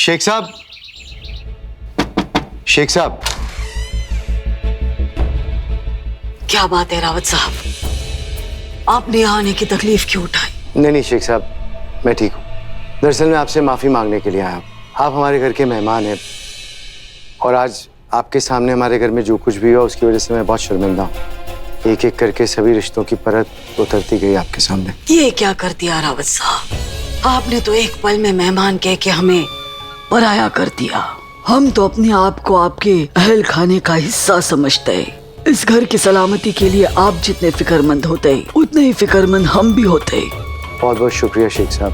शेख साहब, शेख साहब। क्या बात है रावत साहब, आपने यहाँ आने की तकलीफ क्यों उठाई? नहीं नहीं शेख साहब, मैं ठीक हूँ। दरअसल मैं आपसे माफी मांगने के लिए आया हूँ। आप हमारे घर के मेहमान हैं और आज आपके सामने हमारे घर में जो कुछ भी हुआ उसकी वजह से मैं बहुत शर्मिंदा हूँ। एक एक करके सभी रिश्तों की परत उतरती गई आपके सामने। ये क्या कर दिया रावत साहब, आपने तो एक पल में मेहमान कह के हमें पराया कर दिया। हम तो अपने आप को आपके अहल खाने का हिस्सा समझते हैं। इस घर की सलामती के लिए आप जितने फिक्रमंद होते उतने ही फिक्रमंद हम भी होते। बहुत बहुत शुक्रिया शेख साहब।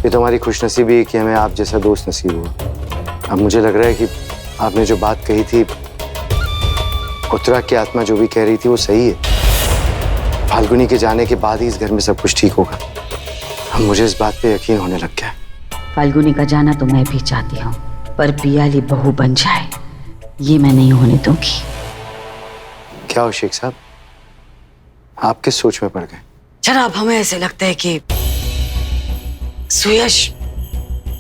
ये तो हमारी खुशनसीबी है कि हमें आप जैसा दोस्त नसीब हुआ। अब मुझे लग रहा है कि आपने जो बात कही थी, उत्तरा की आत्मा जो भी कह रही थी वो सही है। फाल्गुनी के जाने के बाद ही इस घर में सब कुछ ठीक होगा। अब मुझे इस बात पे यकीन होने लग गया है। फाल्गुनी का जाना तो मैं भी चाहती हूँ, पर पियाली बहू बन जाए ये मैं नहीं होने दूंगी। क्या हो शेख साहब, आप किस सोच में पड़ गए? जनाब, हमें ऐसे लगता है कि सुयश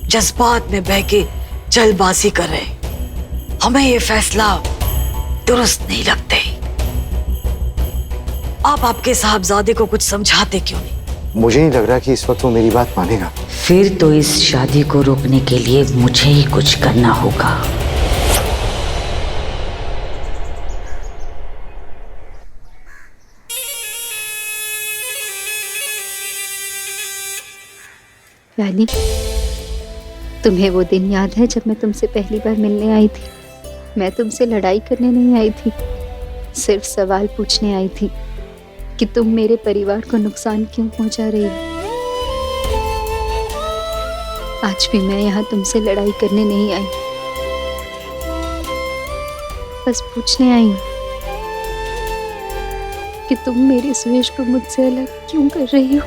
जज्बात में बह के जल्दबाजी कर रहे। हमें ये फैसला दुरुस्त नहीं लगते। आप आपके साहबजादे को कुछ समझाते क्यों नहीं? मुझे नहीं लग रहा कि इस वक्त वो मेरी बात मानेगा। फिर तो इस शादी को रोकने के लिए मुझे ही कुछ करना होगा। रानी, तुम्हें वो दिन याद है जब मैं तुमसे पहली बार मिलने आई थी? मैं तुमसे लड़ाई करने नहीं आई थी, सिर्फ सवाल पूछने आई थी कि तुम मेरे परिवार को नुकसान क्यों पहुंचा रही हो। आज भी मैं यहाँ तुमसे लड़ाई करने नहीं आई, बस पूछने आई हूँ कि तुम मेरे सुयश को मुझसे अलग क्यों कर रही हो?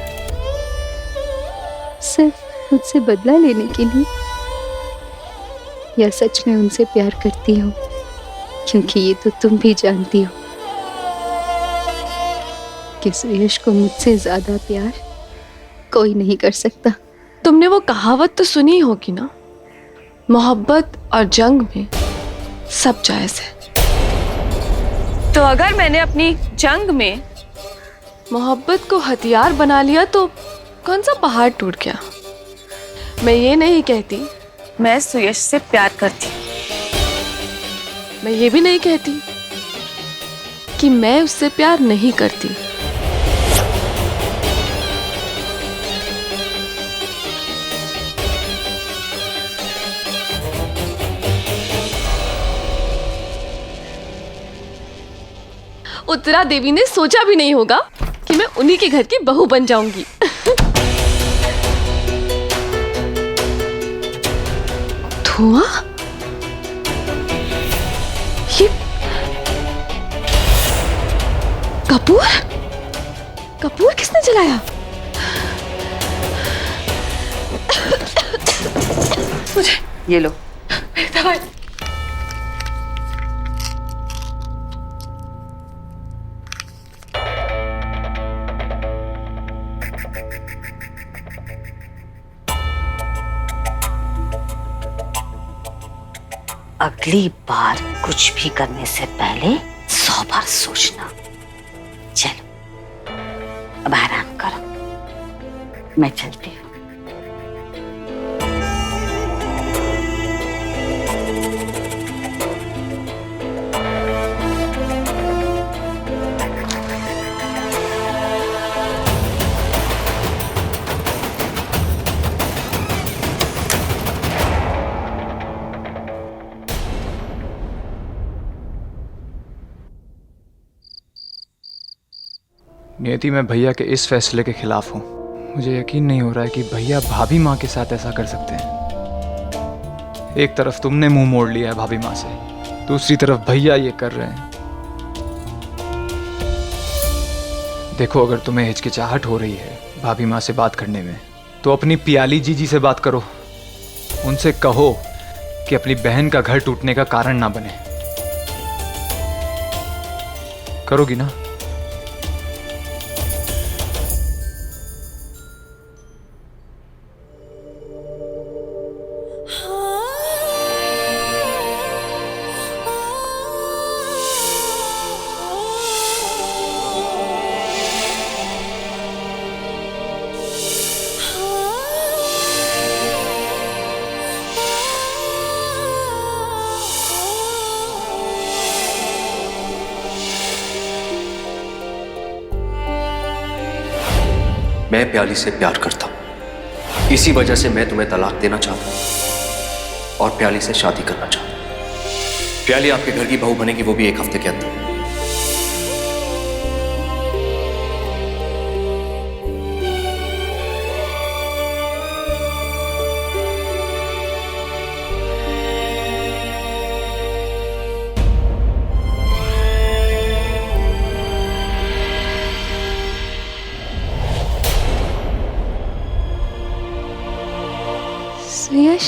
सिर्फ मुझसे बदला लेने के लिए, या सच में उनसे प्यार करती हो? क्योंकि ये तो तुम भी जानती हो कि सुयश को मुझसे ज्यादा प्यार कोई नहीं कर सकता। तुमने वो कहावत तो सुनी होगी ना, मोहब्बत और जंग में सब जायज है। तो अगर मैंने अपनी जंग में मोहब्बत को हथियार बना लिया तो कौन सा पहाड़ टूट गया? मैं ये नहीं कहती मैं सुयश से प्यार करती, मैं ये भी नहीं कहती कि मैं उससे प्यार नहीं करती। उत्तरा देवी ने सोचा भी नहीं होगा कि मैं उन्हीं के घर की बहू बन जाऊंगी। धुआं? ये कपूर? कपूर किसने जलाया? मुझे ये लो। दवाई। अगली बार कुछ भी करने से पहले 100 बार सोचना। चलो अब आराम करो, मैं चलती हूँ। नियति, मैं भैया के इस फैसले के खिलाफ हूँ। मुझे यकीन नहीं हो रहा है कि भैया भाभी माँ के साथ ऐसा कर सकते हैं। एक तरफ तुमने मुंह मोड़ लिया है भाभी माँ से, दूसरी तरफ भैया ये कर रहे हैं। देखो, अगर तुम्हें हिचकिचाहट हो रही है भाभी माँ से बात करने में, तो अपनी पियाली जीजी से बात करो। उनसे कहो कि अपनी बहन का घर टूटने का कारण ना बने। करोगी ना? हाँ। मैं प्याली से प्यार करता हूं। इसी वजह से मैं तुम्हें तलाक देना चाहता हूं और प्याली से शादी करना चाहता हूं। प्याली आपके घर की बहू बनेगी, वो भी 1 हफ्ते के अंदर। सुयश,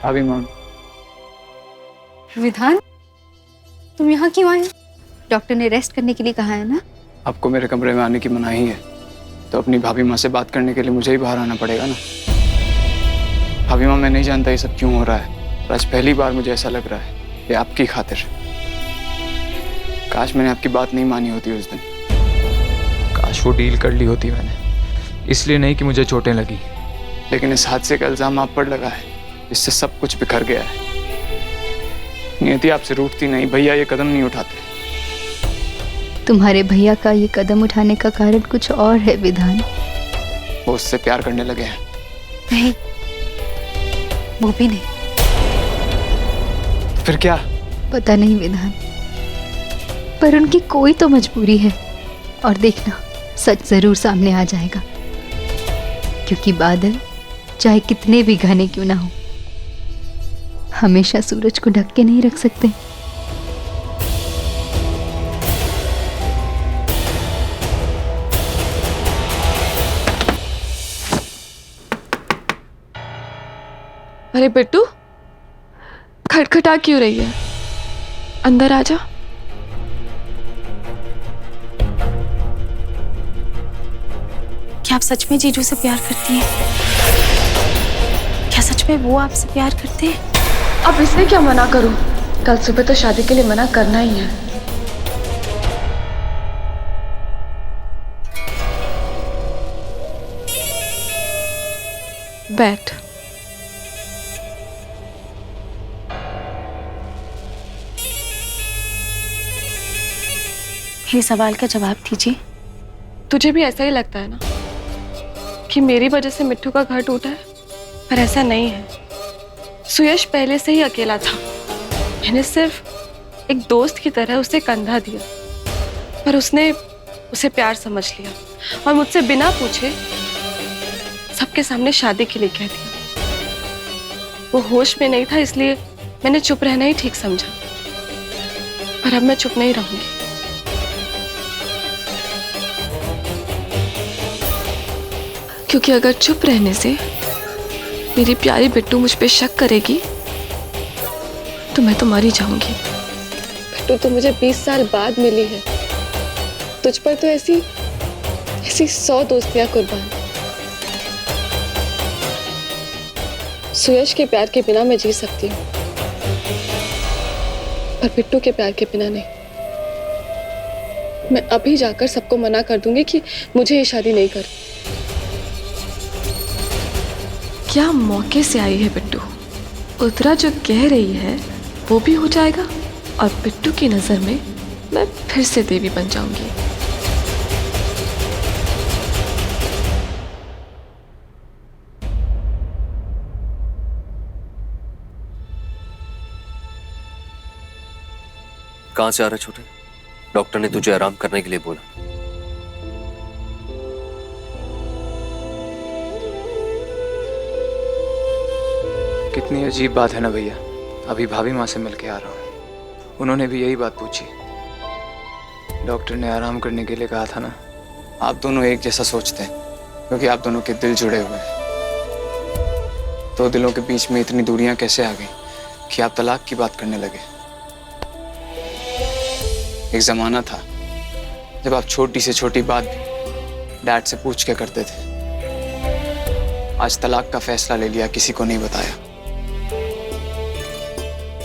भाभी माँ, विधान, तुम यहाँ क्यों आए? डॉक्टर ने रेस्ट करने के लिए कहा है ना? आपको मेरे कमरे में आने की मनाही है, तो अपनी भाभी माँ से बात करने के लिए मुझे ही बाहर आना पड़ेगा ना। भाभी माँ, मैं नहीं जानता ये सब क्यों हो रहा है, पर आज पहली बार मुझे ऐसा लग रहा है कि आपकी खातिर। काश मैंने आपकी बात नहीं मानी होती उस दिन, काश वो डील कर ली होती मैंने। इसलिए नहीं कि मुझे चोटें लगी, लेकिन इस हादसे का इल्जाम आप पर लगा है, इससे सब कुछ बिखर गया है। नियति आपसे रूठती नहीं, भैया ये कदम नहीं उठाते। तुम्हारे भैया का ये कदम उठाने का कारण कुछ और है विधान। वो उससे प्यार करने लगे हैं। नहीं, वो भी नहीं। फिर क्या? पता नहीं विधान, पर उनकी कोई तो मजबूरी है। और देखना, सच जरूर सामने आ जाएगा, क्योंकि बादल चाहे कितने भी घने क्यों ना हो, हमेशा सूरज को ढक के नहीं रख सकते। अरे बिट्टू, खटखटा क्यों रही है? अंदर आ जा। क्या आप सच में जीजू से प्यार करती हैं? क्या सच में वो आपसे प्यार करते हैं? अब इसमें क्या मना करूं? कल सुबह तो शादी के लिए मना करना ही है। बैठ। मेरे सवाल का जवाब दीजिए। तुझे भी ऐसा ही लगता है ना कि मेरी वजह से मिट्टू का घर टूटा है? पर ऐसा नहीं है। सुयश पहले से ही अकेला था। मैंने सिर्फ एक दोस्त की तरह उसे कंधा दिया, पर उसने उसे प्यार समझ लिया और मुझसे बिना पूछे सबके सामने शादी के लिए कह दिया। वो होश में नहीं था, इसलिए मैंने चुप रहना ही ठीक समझा। पर अब मैं चुप नहीं रहूंगी। क्योंकि अगर चुप रहने से मेरी प्यारी बिट्टू मुझ पे शक करेगी तो मैं तो मर ही जाऊंगी। बिट्टू तो मुझे 20 साल बाद मिली है, तुझ पर तो ऐसी 100 दोस्तियां कुर्बान। सुयश के प्यार के बिना मैं जी सकती हूँ, पर बिट्टू के प्यार के बिना नहीं। मैं अभी जाकर सबको मना कर दूंगी कि मुझे ये शादी नहीं करनी। क्या मौके से आई है बिट्टू। उत्तरा जो कह रही है वो भी हो जाएगा और बिट्टू की नजर में मैं फिर से देवी बन जाऊंगी। कहां से आ रहा छोटे? डॉक्टर ने तुझे आराम करने के लिए बोला। कितनी अजीब बात है ना भैया। अभी भाभी माँ से मिल के आ रहा हूँ, उन्होंने भी यही बात पूछी। डॉक्टर ने आराम करने के लिए कहा था ना। आप दोनों एक जैसा सोचते हैं क्योंकि आप दोनों के दिल जुड़े हुए हैं। दो दिलों के बीच में इतनी दूरियां कैसे आ गई कि आप तलाक की बात करने लगे? एक जमाना था जब आप छोटी से छोटी बात भी डैड से पूछ के करते थे। आज तलाक का फैसला ले लिया, किसी को नहीं बताया।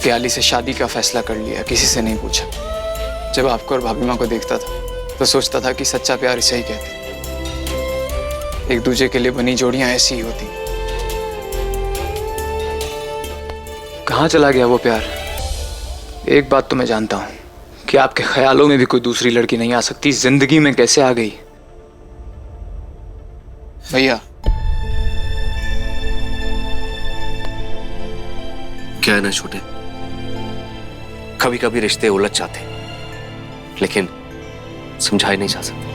प्याली से शादी का फैसला कर लिया, किसी से नहीं पूछा। जब आपको और भाभी माँ को देखता था तो सोचता था कि सच्चा प्यार इसे ही कहते। एक दूसरे के लिए बनी जोड़ियां ऐसी ही होती। कहाँ चला गया वो प्यार? एक बात तो मैं जानता हूं कि आपके ख्यालों में भी कोई दूसरी लड़की नहीं आ सकती। जिंदगी में कैसे आ गई? भैया क्या है ना छोटे, कभी कभी रिश्ते उलझ जाते हैं, लेकिन समझाए नहीं जा सकते।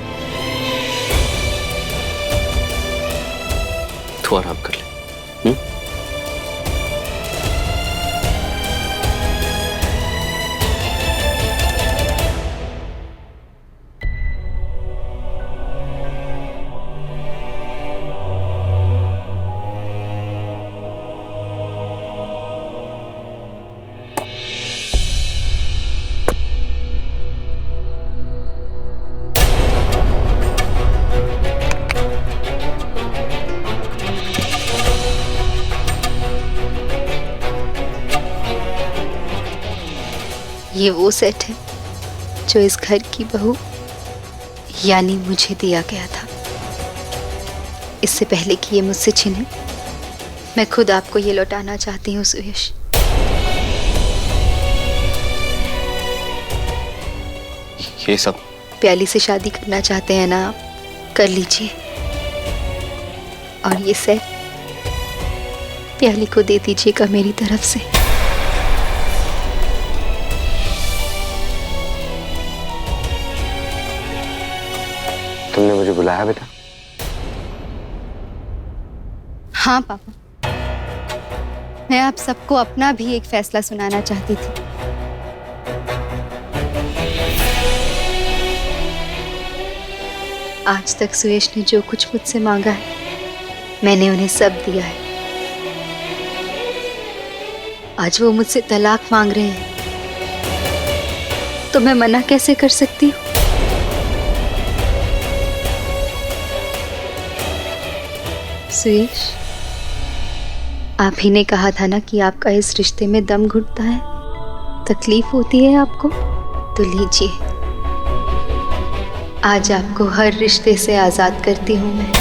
तू आराम कर ले। ये वो सेट है जो इस घर की बहू यानी मुझे दिया गया था। इससे पहले कि ये मुझसे छिने, मैं खुद आपको ये लौटाना चाहती हूँ सुयश। ये सब प्याली से शादी करना चाहते हैं ना आप? कर लीजिए। और ये सेट प्याली को दे दीजिएगा मेरी तरफ से। तुमने मुझे बुलाया बेटा? हाँ पापा, मैं आप सबको अपना भी एक फैसला सुनाना चाहती थी। आज तक सुयश ने जो कुछ मुझसे मांगा है, मैंने उन्हें सब दिया है। आज वो मुझसे तलाक मांग रहे हैं, तो मैं मना कैसे कर सकती हूँ? सुयश, आप ही ने कहा था ना कि आपका इस रिश्ते में दम घुटता है, तकलीफ होती है आपको, तो लीजिए, आज आपको हर रिश्ते से आजाद करती हूँ मैं।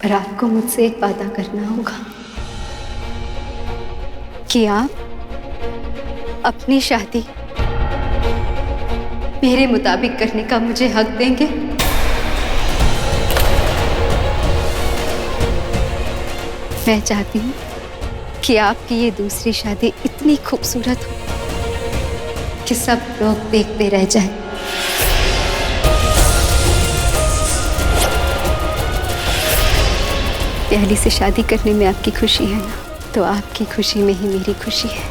पर आपको मुझसे एक वादा करना होगा कि आप अपनी शादी मेरे मुताबिक करने का मुझे हक देंगे। मैं चाहती हूँ कि आपकी ये दूसरी शादी इतनी खूबसूरत हो कि सब लोग देखते रह जाएं। प्याली से शादी करने में आपकी खुशी है ना, तो आपकी खुशी में ही मेरी खुशी है।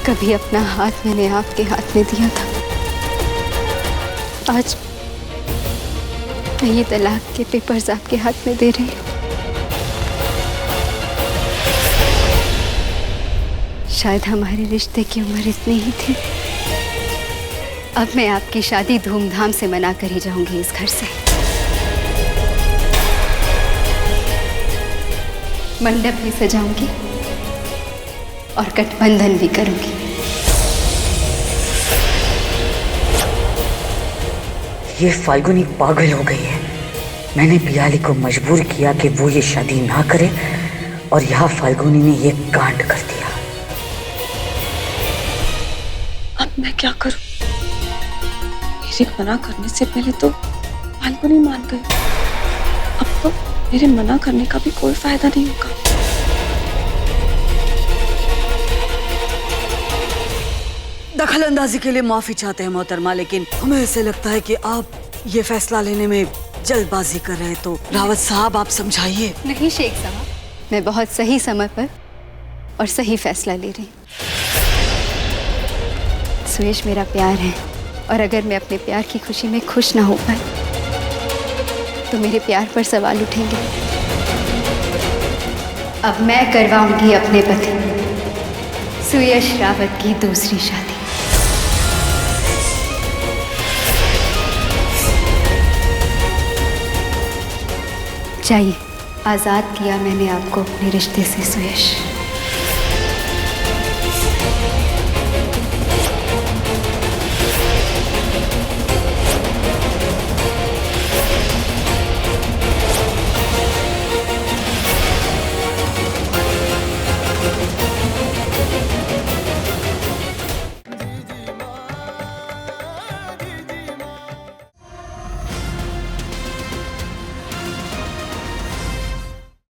कभी अपना हाथ मैंने आपके हाथ में दिया था, आज मैं ये तलाक के पेपर्स आपके हाथ में दे रही हूँ। शायद हमारे रिश्ते की उम्र इतनी ही थी। अब मैं आपकी शादी धूमधाम से मना कर ही जाऊंगी इस घर से। मंडप भी सजाऊंगी और गठबंधन भी करूंगी। ये फाल्गुनी पागल हो गई है। मैंने पियाली को मजबूर किया कि वो ये शादी ना करे, और यहाँ फाल्गुनी ने ये कांड कर दिया। अब मैं क्या करूं? मेरे मना करने से पहले तो फाल्गुनी मान गई। मेरे मना करने का भी कोई फायदा नहीं होगा। दखल अंदाजी के लिए माफी चाहते हैं मोहतरमा, लेकिन हमें ऐसे लगता है कि आप ये फैसला लेने में जल्दबाजी कर रहे हैं, तो रावत साहब आप समझाइए। नहीं शेख साहब, मैं बहुत सही समय पर और सही फैसला ले रही हूँ। सुयश मेरा प्यार है, और अगर मैं अपने प्यार की खुशी में खुश ना हो पाए तो मेरे प्यार पर सवाल उठेंगे। अब मैं करवाऊंगी अपने पति सुयश रावत की दूसरी शादी। चाहिए, आज़ाद किया मैंने आपको अपने रिश्ते से सुयश।